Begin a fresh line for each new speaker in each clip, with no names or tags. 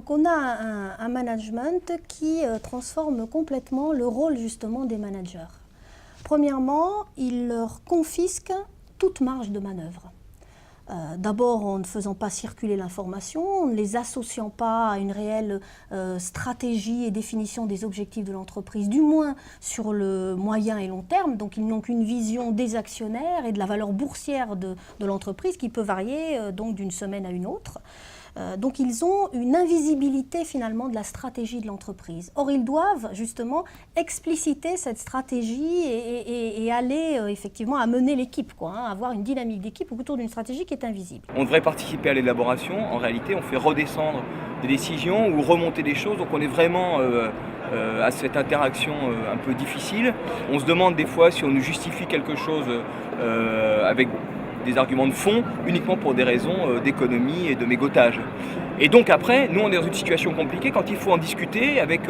Donc on a un management qui transforme complètement le rôle justement des managers. Premièrement, il leur confisque toute marge de manœuvre. D'abord en ne faisant pas circuler l'information, en ne les associant pas à une réelle stratégie et définition des objectifs de l'entreprise, du moins sur le moyen et long terme. Donc ils n'ont qu'une vision des actionnaires et de la valeur boursière de l'entreprise qui peut varier donc d'une semaine à une autre. Donc ils ont une invisibilité finalement de la stratégie de l'entreprise. Or ils doivent justement expliciter cette stratégie et aller effectivement à mener l'équipe, avoir une dynamique d'équipe autour d'une stratégie qui est invisible.
On devrait participer à l'élaboration, en réalité on fait redescendre des décisions ou remonter des choses, donc on est vraiment à cette interaction un peu difficile. On se demande des fois si on nous justifie quelque chose avec des arguments de fond uniquement pour des raisons d'économie et de mégotage. Et donc après, nous on est dans une situation compliquée quand il faut en discuter avec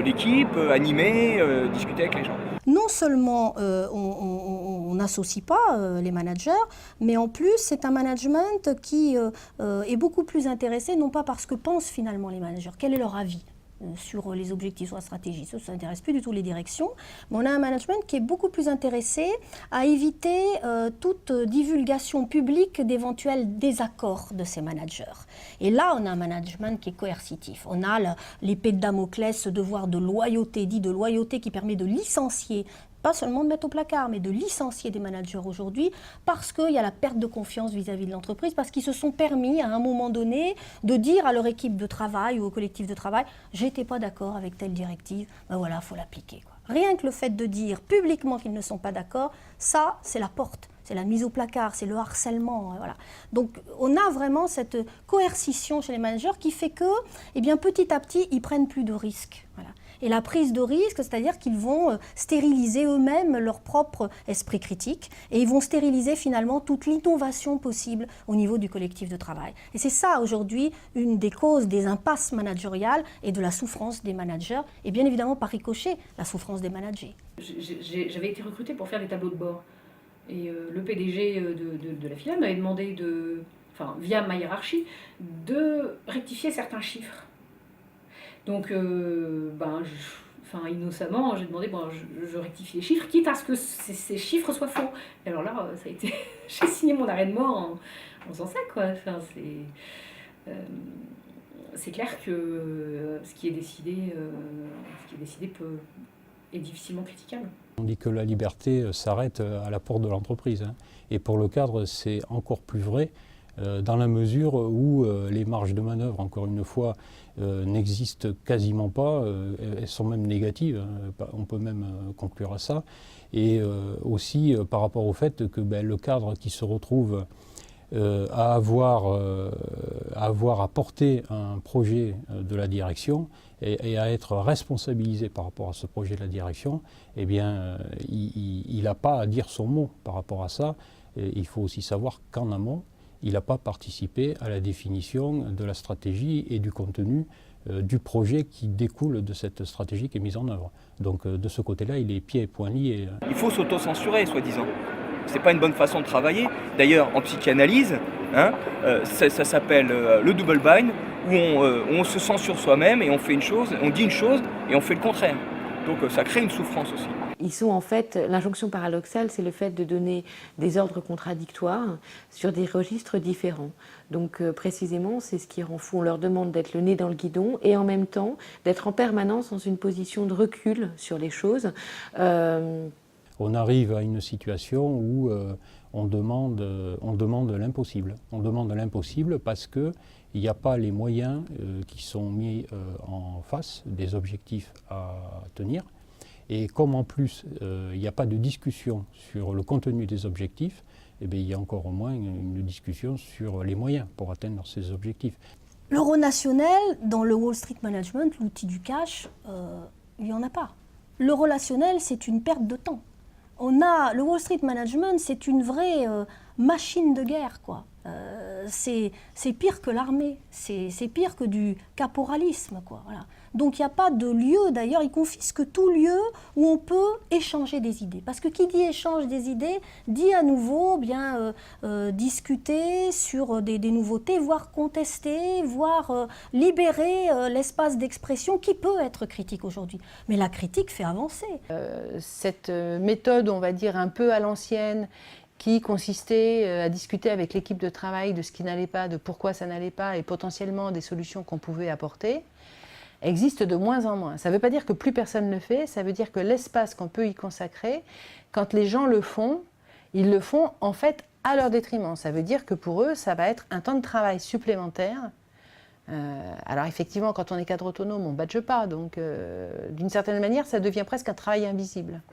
l'équipe, animer, discuter avec les gens.
Non seulement on n'associe pas les managers, mais en plus c'est un management qui est beaucoup plus intéressé, non pas parce que pensent finalement les managers, quel est leur avis sur les objectifs, sur la stratégie. Ça n'intéresse plus du tout les directions. Mais on a un management qui est beaucoup plus intéressé à éviter toute divulgation publique d'éventuels désaccords de ces managers. Et là, on a un management qui est coercitif. On a l'épée de Damoclès, ce devoir de loyauté, dit de loyauté qui permet de licencier, pas seulement de mettre au placard, mais de licencier des managers aujourd'hui parce qu'il y a la perte de confiance vis-à-vis de l'entreprise, parce qu'ils se sont permis à un moment donné de dire à leur équipe de travail ou au collectif de travail « j'étais pas d'accord avec telle directive, ben voilà, il faut l'appliquer ». Rien que le fait de dire publiquement qu'ils ne sont pas d'accord, ça c'est la porte. C'est la mise au placard, c'est le harcèlement. Voilà. Donc on a vraiment cette coercition chez les managers qui fait que petit à petit, ils prennent plus de risques. Voilà. Et la prise de risque, c'est-à-dire qu'ils vont stériliser eux-mêmes leur propre esprit critique et ils vont stériliser finalement toute l'innovation possible au niveau du collectif de travail. Et c'est ça aujourd'hui une des causes des impasses managériales et de la souffrance des managers et bien évidemment par ricochet la souffrance des managers.
J'avais été recrutée pour faire des tableaux de bord. Et le PDG de la filiale m'avait demandé, via ma hiérarchie, de rectifier certains chiffres. Donc, innocemment, j'ai demandé, je rectifie les chiffres, quitte à ce que ces chiffres soient faux. Et alors là, ça a été, j'ai signé mon arrêt de mort en faisant ça, quoi. Enfin, c'est clair que ce qui est décidé est difficilement critiquable.
On dit que la liberté s'arrête à la porte de l'entreprise. Et pour le cadre, c'est encore plus vrai dans la mesure où les marges de manœuvre, encore une fois, n'existent quasiment pas. Elles sont même négatives, on peut même conclure à ça. Et aussi par rapport au fait que le cadre qui se retrouve à avoir à porter un projet de la direction et à être responsabilisé par rapport à ce projet de la direction, eh bien, il n'a pas à dire son mot par rapport à ça. Et il faut aussi savoir qu'en amont, il n'a pas participé à la définition de la stratégie et du contenu du projet qui découle de cette stratégie qui est mise en œuvre. Donc de ce côté-là, il est pieds et poings liés.
Il faut s'auto-censurer, soi-disant. C'est pas une bonne façon de travailler. D'ailleurs, en psychanalyse, ça s'appelle le double bind, où on se censure soi-même et on fait une chose, on dit une chose et on fait le contraire. Donc ça crée une souffrance aussi.
Ils sont en fait, l'injonction paradoxale, c'est le fait de donner des ordres contradictoires sur des registres différents. Donc précisément, c'est ce qui rend fou. On leur demande d'être le nez dans le guidon et en même temps d'être en permanence dans une position de recul sur les choses.
On arrive à une situation où on demande l'impossible. On demande l'impossible parce qu'il n'y a pas les moyens qui sont mis en face des objectifs à tenir. Et comme en plus, il n'y a pas de discussion sur le contenu des objectifs, eh bien, il y a encore au moins une discussion sur les moyens pour atteindre ces objectifs.
L'eurolationnel, dans le Wall Street Management, l'outil du cash, il n'y en a pas. Le relationnel, c'est une perte de temps. Le Wall Street Management, c'est une vraie machine de guerre, quoi. C'est pire que l'armée, c'est pire que du caporalisme, quoi. Voilà. Donc il n'y a pas de lieu, d'ailleurs, il confisque tout lieu où on peut échanger des idées. Parce que qui dit échange des idées, dit à nouveau discuter sur des nouveautés, voire contester, voire libérer l'espace d'expression qui peut être critique aujourd'hui. Mais la critique fait avancer.
Cette méthode, on va dire, un peu à l'ancienne, qui consistait à discuter avec l'équipe de travail de ce qui n'allait pas, de pourquoi ça n'allait pas et potentiellement des solutions qu'on pouvait apporter, existe de moins en moins. Ça ne veut pas dire que plus personne ne le fait, ça veut dire que l'espace qu'on peut y consacrer, quand les gens le font, ils le font en fait à leur détriment. Ça veut dire que pour eux, ça va être un temps de travail supplémentaire. Alors effectivement, quand on est cadre autonome, on ne badge pas, donc d'une certaine manière, ça devient presque un travail invisible.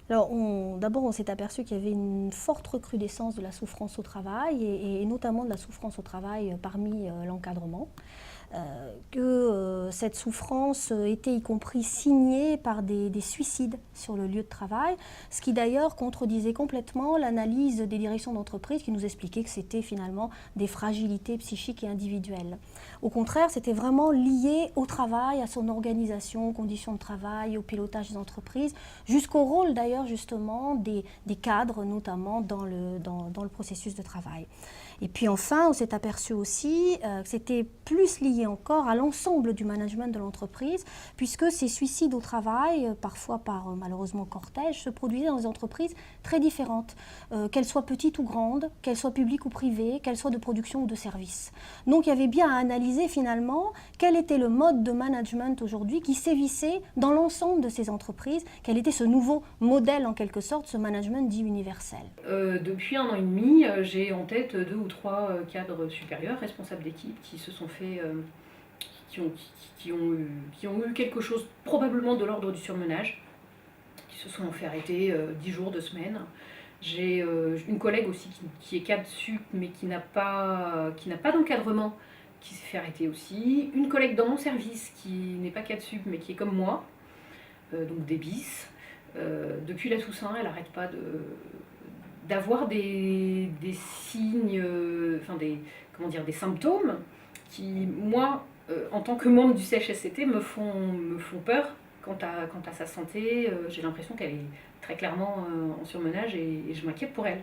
Alors, d'abord, on s'est aperçu qu'il y avait une forte recrudescence de la souffrance au travail, et notamment de la souffrance au travail parmi l'encadrement. Que cette souffrance était y compris signée par des suicides sur le lieu de travail, ce qui d'ailleurs contredisait complètement l'analyse des directions d'entreprise qui nous expliquaient que c'était finalement des fragilités psychiques et individuelles. Au contraire, c'était vraiment lié au travail, à son organisation, aux conditions de travail, au pilotage des entreprises, jusqu'au rôle d'ailleurs justement des cadres, notamment dans le processus de travail. Et puis enfin, on s'est aperçu aussi que c'était plus lié encore à l'ensemble du management de l'entreprise, puisque ces suicides au travail, parfois par malheureusement cortège, se produisaient dans des entreprises très différentes, qu'elles soient petites ou grandes, qu'elles soient publiques ou privées, qu'elles soient de production ou de services. Donc il y avait bien à analyser finalement quel était le mode de management aujourd'hui qui sévissait dans l'ensemble de ces entreprises, quel était ce nouveau modèle en quelque sorte, ce management dit universel.
Depuis 1 an et demi, j'ai en tête 2 ou 3 cadres supérieurs, responsables d'équipe, qui se sont fait, qui ont eu quelque chose probablement de l'ordre du surmenage, qui se sont fait arrêter 10 jours, 2 semaines. J'ai une collègue aussi qui est cadre sup mais qui n'a pas d'encadrement, qui s'est fait arrêter aussi. Une collègue dans mon service qui n'est pas cadre sup mais qui est comme moi, donc des bis. Depuis la Toussaint, elle n'arrête pas d'avoir des signes, des symptômes qui, moi, en tant que membre du CHSCT, me font peur quant à sa santé. J'ai l'impression qu'elle est très clairement en surmenage et je m'inquiète pour elle.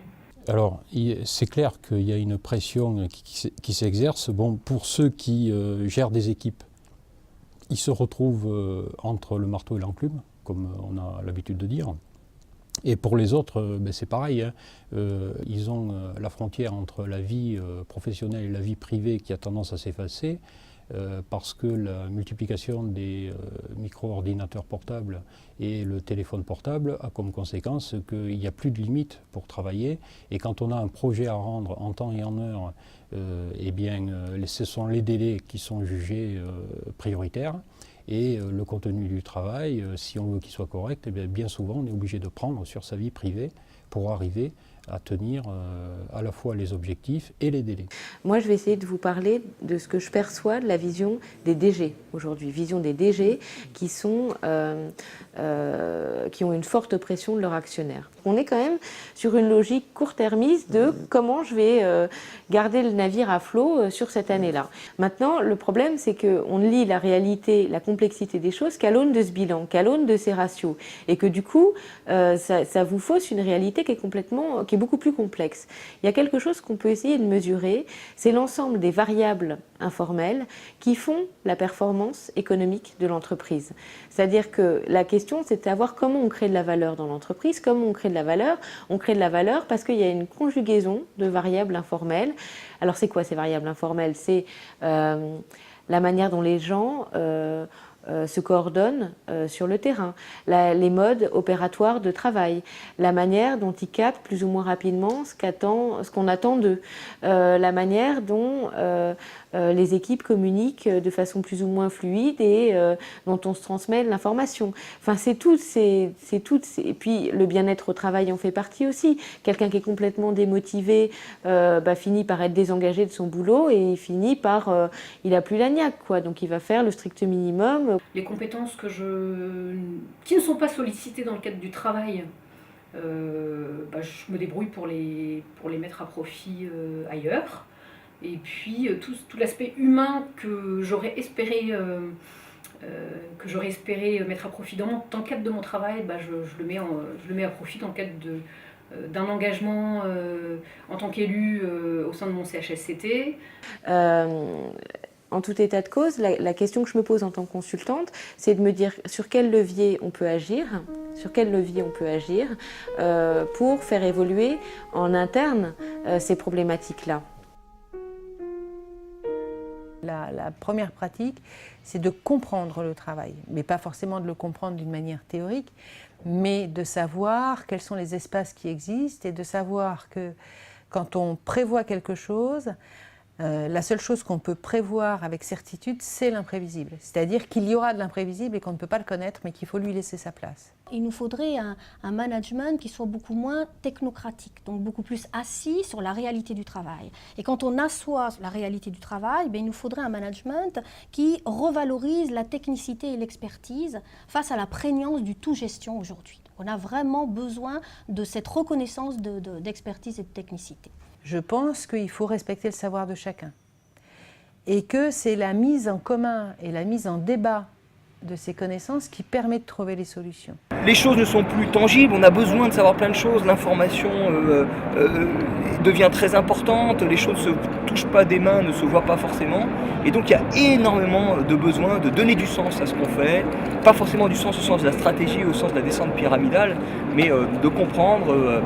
Alors, c'est clair qu'il y a une pression qui s'exerce. Bon, pour ceux qui gèrent des équipes, ils se retrouvent entre le marteau et l'enclume, comme on a l'habitude de dire. Et pour les autres, c'est pareil, hein. Ils ont la frontière entre la vie professionnelle et la vie privée qui a tendance à s'effacer parce que la multiplication des micro-ordinateurs portables et le téléphone portable a comme conséquence qu'il n'y a plus de limite pour travailler. Et quand on a un projet à rendre en temps et en heure, ce sont les délais qui sont jugés prioritaires. Et le contenu du travail, si on veut qu'il soit correct, bien souvent on est obligé de prendre sur sa vie privée pour arriver à tenir à la fois les objectifs et les délais.
Moi, je vais essayer de vous parler de ce que je perçois de la vision des DG aujourd'hui. Vision des DG qui ont une forte pression de leurs actionnaires. On est quand même sur une logique court-termiste de comment je vais garder le navire à flot sur cette année-là. Maintenant, le problème, c'est qu'on ne lit la réalité, la complexité des choses qu'à l'aune de ce bilan, qu'à l'aune de ces ratios. Et que du coup, ça vous fausse une réalité qui est beaucoup plus complexe. Il y a quelque chose qu'on peut essayer de mesurer, c'est l'ensemble des variables informelles qui font la performance économique de l'entreprise. C'est-à-dire que la question, c'est de savoir comment on crée de la valeur dans l'entreprise, comment on crée de la valeur. On crée de la valeur parce qu'il y a une conjugaison de variables informelles. Alors c'est quoi ces variables informelles? C'est la manière dont les gens se coordonnent sur le terrain, les modes opératoires de travail, la manière dont ils captent plus ou moins rapidement ce qu'on attend d'eux, la manière dont les équipes communiquent de façon plus ou moins fluide et dont on se transmet de l'information. Enfin, c'est tout. Et puis, le bien-être au travail en fait partie aussi. Quelqu'un qui est complètement démotivé finit par être désengagé de son boulot et il finit par... il n'a plus la niaque, quoi. Donc, il va faire le strict minimum.
Les compétences qui ne sont pas sollicitées dans le cadre du travail, je me débrouille pour les mettre à profit ailleurs. Et puis tout l'aspect humain que j'aurais espéré mettre à profit dans le cadre de mon travail, je le mets à profit dans le cadre d'un engagement en tant qu'élu au sein de mon CHSCT.
En tout état de cause, la question que je me pose en tant que consultante, c'est de me dire sur quel levier on peut agir, pour faire évoluer en interne ces problématiques-là.
La première pratique, c'est de comprendre le travail, mais pas forcément de le comprendre d'une manière théorique, mais de savoir quels sont les espaces qui existent et de savoir que quand on prévoit quelque chose, la seule chose qu'on peut prévoir avec certitude, c'est l'imprévisible. C'est-à-dire qu'il y aura de l'imprévisible et qu'on ne peut pas le connaître, mais qu'il faut lui laisser sa place.
Il nous faudrait un management qui soit beaucoup moins technocratique, donc beaucoup plus assis sur la réalité du travail. Et quand on assoit la réalité du travail, il nous faudrait un management qui revalorise la technicité et l'expertise face à la prégnance du tout-gestion aujourd'hui. On a vraiment besoin de cette reconnaissance d'expertise et de technicité.
Je pense qu'il faut respecter le savoir de chacun et que c'est la mise en commun et la mise en débat de ces connaissances qui permet de trouver les solutions.
Les choses ne sont plus tangibles, on a besoin de savoir plein de choses, l'information devient très importante, les choses ne se touchent pas des mains, ne se voient pas forcément, et donc il y a énormément de besoin de donner du sens à ce qu'on fait, pas forcément du sens au sens de la stratégie, au sens de la descente pyramidale, mais de comprendre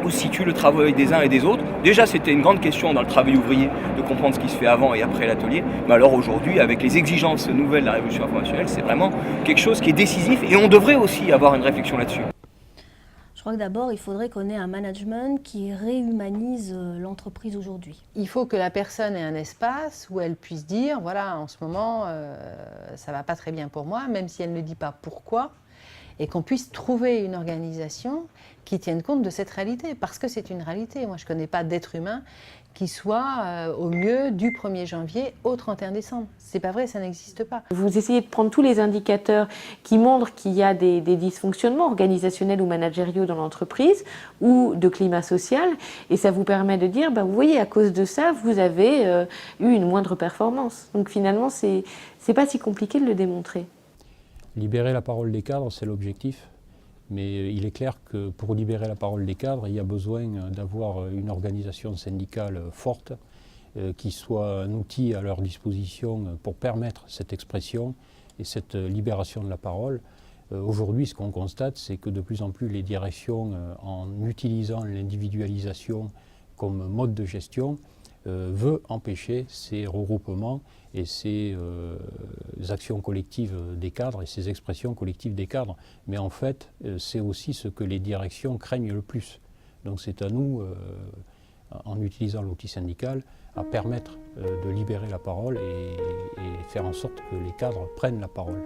où se situe le travail des uns et des autres. Déjà, c'était une grande question dans le travail ouvrier de comprendre ce qui se fait avant et après l'atelier. Mais alors aujourd'hui, avec les exigences nouvelles de la révolution informationnelle, c'est vraiment quelque chose qui est décisif et on devrait aussi avoir une réflexion là-dessus.
Je crois que d'abord, il faudrait qu'on ait un management qui réhumanise l'entreprise aujourd'hui.
Il faut que la personne ait un espace où elle puisse dire, voilà, en ce moment, ça ne va pas très bien pour moi, même si elle ne dit pas pourquoi, et qu'on puisse trouver une organisation qui tienne compte de cette réalité, parce que c'est une réalité. Moi, je ne connais pas d'être humain qui soit au mieux du 1er janvier au 31 décembre. C'est pas vrai, ça n'existe pas.
Vous essayez de prendre tous les indicateurs qui montrent qu'il y a des dysfonctionnements organisationnels ou managériaux dans l'entreprise ou de climat social, et ça vous permet de dire, vous voyez, à cause de ça, vous avez eu une moindre performance. Donc finalement, c'est pas si compliqué de le démontrer.
Libérer la parole des cadres, c'est l'objectif. Mais il est clair que pour libérer la parole des cadres, il y a besoin d'avoir une organisation syndicale forte qui soit un outil à leur disposition pour permettre cette expression et cette libération de la parole. Aujourd'hui, ce qu'on constate, c'est que de plus en plus les directions, en utilisant l'individualisation comme mode de gestion, veut empêcher ces regroupements et ces actions collectives des cadres et ces expressions collectives des cadres. Mais en fait, c'est aussi ce que les directions craignent le plus. Donc c'est à nous, en utilisant l'outil syndical, à permettre de libérer la parole et faire en sorte que les cadres prennent la parole.